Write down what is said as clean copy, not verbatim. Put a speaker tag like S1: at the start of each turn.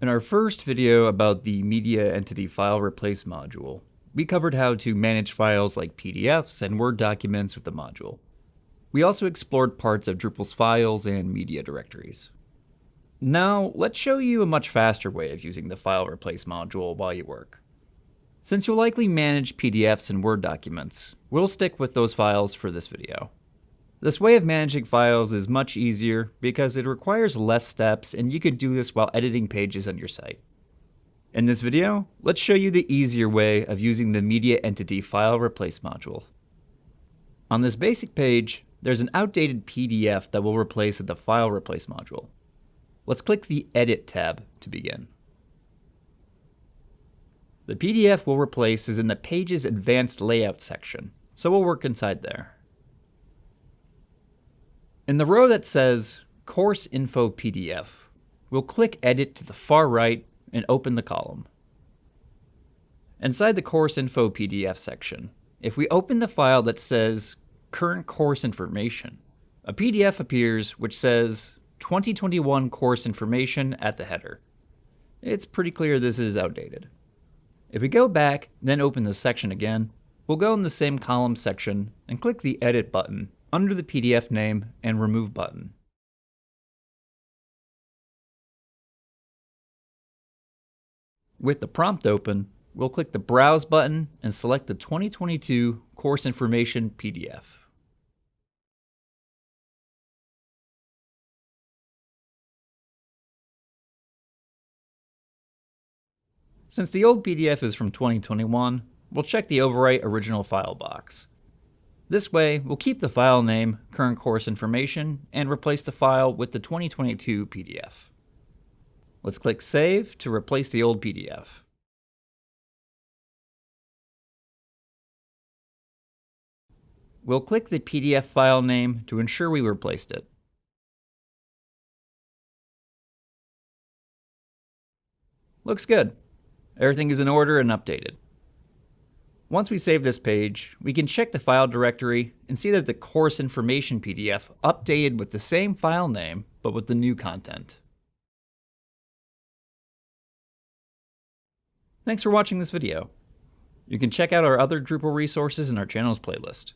S1: In our first video about the Media Entity File Replace module, we covered how to manage files like PDFs and Word documents with the module. We also explored parts of Drupal's files and media directories. Now, let's show you a much faster way of using the File Replace module while you work. Since you'll likely manage PDFs and Word documents, we'll stick with those files for this video. This way of managing files is much easier because it requires less steps, and you can do this while editing pages on your site. In this video, let's show you the easier way of using the Media Entity File Replace module. On this basic page, there's an outdated PDF that we'll replace with the File Replace module. Let's click the Edit tab to begin. The PDF we'll replace is in the Page's Advanced Layout section, so we'll work inside there. In the row that says Course Info PDF, we'll click Edit to the far right and open the column. Inside the Course Info PDF section, if we open the file that says Current Course Information, a PDF appears which says 2021 Course Information at the header. It's pretty clear this is outdated. If we go back, then open the section again, we'll go in the same column section and click the Edit button under the PDF name and Remove button. With the prompt open, we'll click the Browse button and select the 2022 Course Information PDF. Since the old PDF is from 2021, we'll check the Overwrite Original File box. This way, we'll keep the file name, Current Course Information, and replace the file with the 2022 PDF. Let's click Save to replace the old PDF. We'll click the PDF file name to ensure we replaced it. Looks good. Everything is in order and updated. Once we save this page, we can check the file directory and see that the Course Information PDF updated with the same file name, but with the new content. Thanks for watching this video. You can check out our other Drupal resources in our channel's playlist.